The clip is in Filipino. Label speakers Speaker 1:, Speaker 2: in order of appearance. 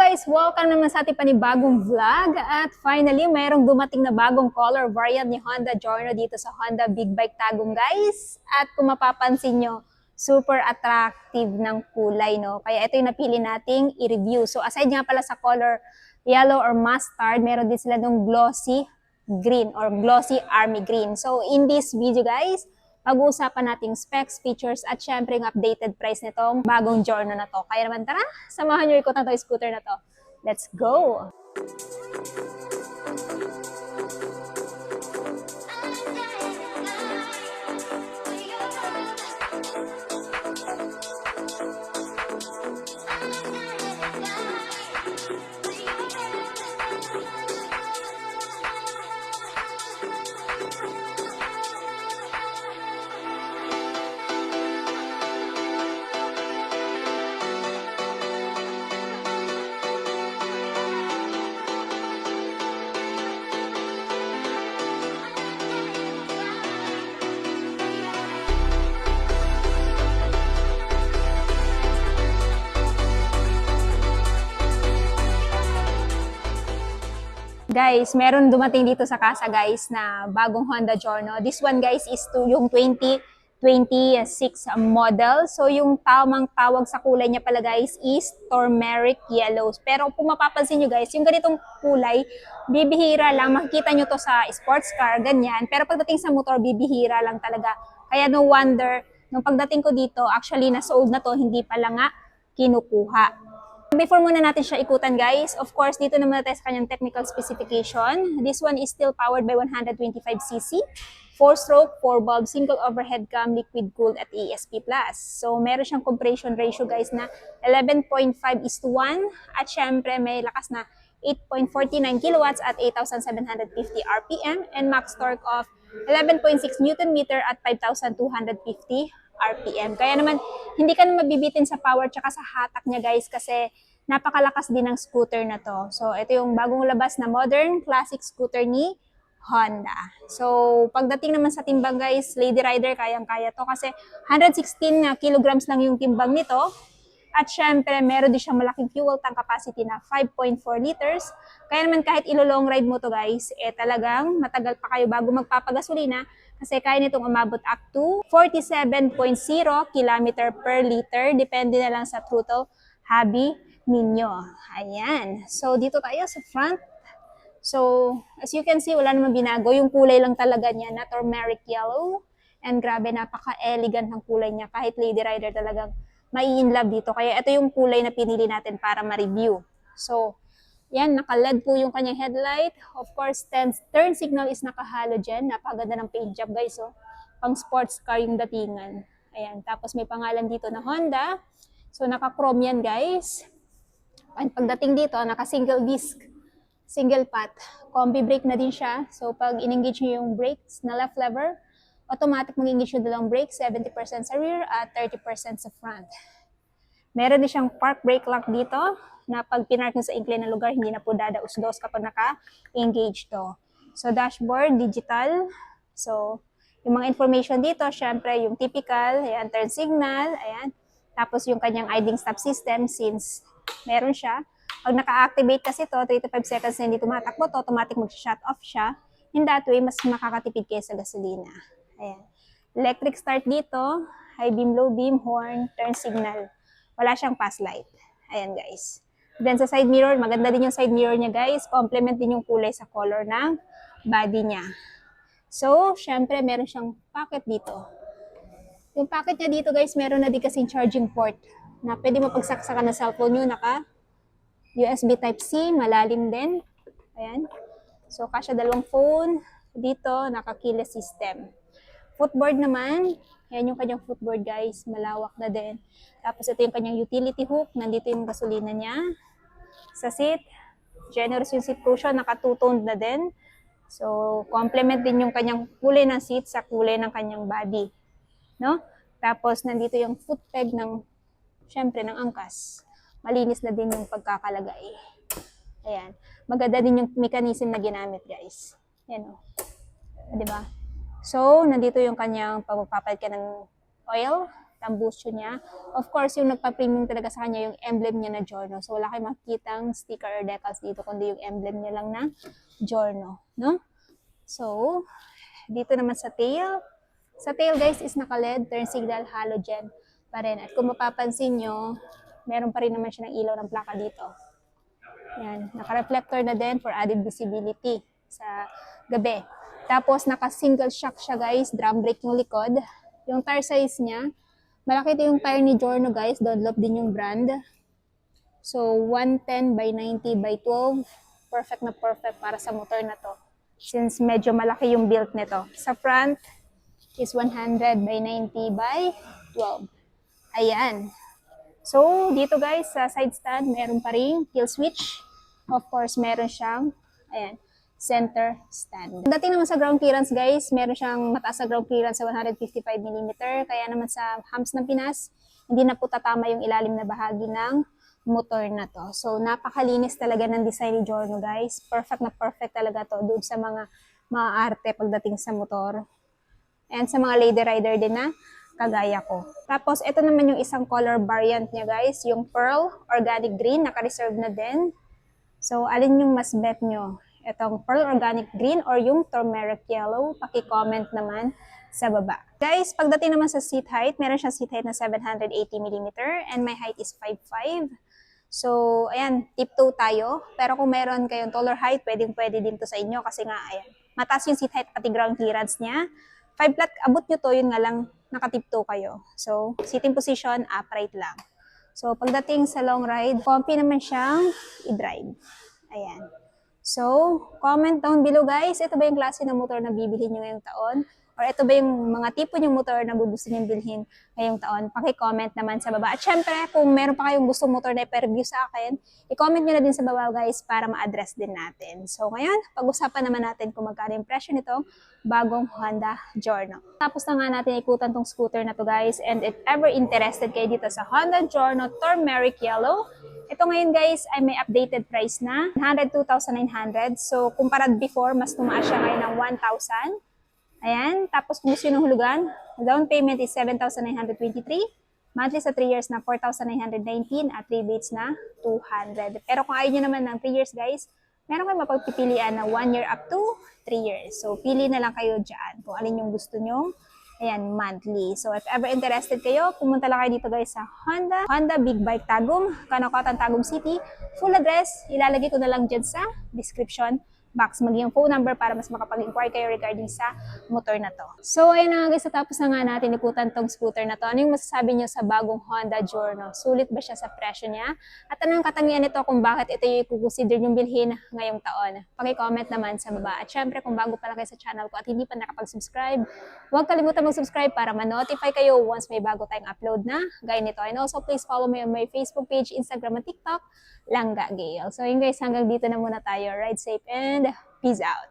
Speaker 1: guys! Welcome naman sa ating panibagong vlog. At finally, mayroong dumating na bagong color variant ni Honda Giorno dito sa Honda Big Bike Tagum, guys. At kung mapapansin nyo, super attractive ng kulay, no? Kaya ito yung napili nating i-review. So aside nga pala sa color yellow or mustard, meron din sila ng glossy green or glossy army green. So in this video, guys, pag-uusapan nating specs, features, at syempre yung updated price nitong bagong Giorno na to. Kaya naman tara, samahan nyo ikot na to scooter na to. Let's go! Guys, meron dumating dito sa casa, guys, na bagong Honda Giorno. This one, guys, is yung 2026 model. So, yung tamang tawag sa kulay niya pala, guys, is turmeric yellow. Pero kung mapapansin nyo, guys, yung ganitong kulay, bibihira lang. Makikita nyo to sa sports car, ganyan. Pero pagdating sa motor, bibihira lang talaga. Kaya no wonder, nung pagdating ko dito, actually, na-sold na to, hindi pala nga kinukuha. Before muna natin siya ikutan, guys, of course, dito naman natin sa kanyang technical specification. This one is still powered by 125cc, 4-stroke, 4-valve, single overhead cam, liquid cooled at ESP+. So, meron siyang compression ratio, guys, na 11.5:1 at syempre may lakas na 8.49 kilowatts at 8,750 RPM and max torque of 11.6 Newton meter at 5,250 RPM. Kaya naman, hindi ka na mabibitin sa power tsaka sa hatak niya, guys, kasi napakalakas din ng scooter na to. So, ito yung bagong labas na modern classic scooter ni Honda. So, pagdating naman sa timbang, guys, lady rider, kayang-kaya to kasi 116 kilograms lang yung timbang nito. At syempre, meron din siyang malaking fuel tank capacity na 5.4 liters. Kaya naman kahit ilo-long ride mo to, guys, talagang matagal pa kayo bago magpapagasolina kasi kaya nitong umabot up to 47.0 km per liter. Depende na lang sa throttle hobby ninyo. Ayan. So, dito tayo sa front. So, as you can see, wala namang binago. Yung kulay lang talaga niya na turmeric yellow. And grabe, napaka-elegant ng kulay niya. Kahit lady rider talagang mai-inlove dito. Kaya ito yung kulay na pinili natin para ma-review. So, yan, naka-LED po yung kanyang headlight. Of course, turn signal is naka-halogen. Napakaganda ng paint job, guys. Oh. Pang sports car yung datingan. Ayan, tapos may pangalan dito na Honda. So, naka-chrome yan, guys. And pagdating dito, naka-single disc, single pot. Combi brake na din siya. So, pag in-engage nyo yung brakes na left lever, automatic mag-engage yung dalawang brake, 70% sa rear at 30% sa front. Meron din siyang park brake lock dito na pag pinark nyo sa incline na lugar, hindi na po dadaus-daus kapag naka-engage to. So, dashboard, digital. So, yung mga information dito, syempre yung typical, ayan, turn signal, ayan. Tapos yung kanyang idling stop system, since meron siya. Pag naka-activate kasi to, 3 to 5 seconds na hindi tumatakbo to, automatic mag-shut off siya. In that way, mas makakatipid kayo sa gasolina. Ayan. Electric start dito, high beam, low beam, horn, turn signal. Wala siyang pass light. Ayan, guys. Then sa side mirror, maganda din yung side mirror niya, guys. Complement din yung kulay sa color ng body niya. So, syempre, meron siyang pocket dito. Yung pocket niya dito, guys, meron na din kasing charging port na pwede mo pagsaksakan ng cellphone nyo, naka USB Type-C, malalim din. Ayan. So, kasya dalawang phone. Dito, naka keyless system. Footboard naman, yan yung kanyang footboard, guys, malawak na din. Tapos ito yung kanyang utility hook, nandito yung gasolina niya. Sa seat, generous yung seat cushion, naka-two-toned na din. So, complement din yung kanyang kulay ng seat sa kulay ng kanyang body. No? Tapos nandito yung foot peg ng, syempre, ng angkas. Malinis na din yung pagkakalagay. Ayan. Maganda din yung mechanism na ginamit, guys. Yan o. Diba? So, nandito yung kanyang pagpapalit ka ng oil. tambusyo niya. Of course, yung nagpa-premium talaga sa kanya, yung emblem niya na Giorno. So, wala kayong makikitang sticker or decals dito, kundi yung emblem niya lang na Giorno, no? So, dito naman sa tail. Sa tail, guys, is naka-LED, turn signal, halogen pa rin. At kung mapapansin nyo, meron pa rin naman siya ng ilaw ng plaka dito. Yan, naka-reflector na din for added visibility sa gabi. Tapos, naka-single shock siya, guys, drum brake yung likod. Yung tire size niya, malaki ito yung tire ni Giorno, guys, Dunlop din yung brand. So, 110 by 90 by 12, perfect na perfect para sa motor na to. Since medyo malaki yung build nito. Sa front is 100 by 90 by 12. Ayan. So, dito guys, sa side stand, meron pa rin kill switch. Of course, meron siyang, ayan, center stand. Dating naman sa ground clearance guys, meron siyang mataas na ground clearance sa 155mm. Kaya naman sa humps ng Pinas, hindi na po tatama yung ilalim na bahagi ng motor na to. So, napakalinis talaga ng design ni Giorno guys. Perfect na perfect talaga to doon sa mga arte pagdating sa motor. And sa mga lady rider din na kagaya ko. Tapos, ito naman yung isang color variant niya guys, yung Pearl Organic Green, naka-reserve na din. So, alin yung mas bet nyo? Itong Pearl Organic Green or yung Turmeric Yellow? Paki-comment naman sa baba. Guys, pagdating naman sa seat height, meron siyang seat height na 780mm and my height is 5'5". So, ayan, tiptoe tayo. Pero kung meron kayong taller height, pwede din to sa inyo kasi nga, ayan, mataas yung seat height pati ground clearance niya. 5 flat, abot nyo to, yun nga lang, nakatiptoe kayo. So, sitting position, upright lang. So, pagdating sa long ride, comfy naman siyang i-drive. Ayan. So, comment down below guys, ito ba yung klase ng motor na bibilhin nyo ngayong taon? Or ito ba yung mga tipo ng motor na gusto nyo bilhin ngayong taon? Paki-comment naman sa baba. At syempre, kung meron pa kayong gusto motor na i-review sa akin, i-comment nyo na din sa baba guys para ma-address din natin. So ngayon, pag-usapan naman natin kung magkano yung presyo nitong bagong Honda Giorno. Tapos na nga natin ikutan tong scooter na to guys. And if ever interested kayo dito sa Honda Giorno Turmeric Yellow, ito ngayon guys ay may updated price na 102,900. So kumpara before, mas tumaas siya ngayon ng 1,000. Ayan, tapos kung gusto nyo ng hulugan, down payment is 7,923, monthly sa 3 years na 4,919 at rebates na 200. Pero kung ayaw nyo naman ng 3 years guys, meron kayo mapagpipilian na 1 year up to 3 years. So, pili na lang kayo dyan kung alin yung gusto nyo. Ayan, monthly. So, if ever interested kayo, pumunta lang kayo dito guys sa Honda Big Bike Tagum, Kanokatan, Tagum City. Full address, ilalagay ko na lang dyan sa description box, maging phone number para mas makapag-inquire kayo regarding sa motor na to. So, ayun na nga guys, natapos na nga natin ikutan tong scooter na to. Ano yung masasabi nyo sa bagong Honda Giorno? Sulit ba siya sa presyo niya? At anong katangian nito kung bakit ito yung i-consider yung bilhin ngayong taon? Paki-comment naman sa baba. At syempre, kung bago pa lang kayo sa channel ko at hindi pa nakapag-subscribe, huwag kalimutan mag-subscribe para ma-notify kayo once may bago tayong upload na gaya nito. And also, please follow me on my Facebook page, Instagram, at TikTok, Langga Gale. So yun guys, hanggang dito na muna tayo. Ride safe and peace out!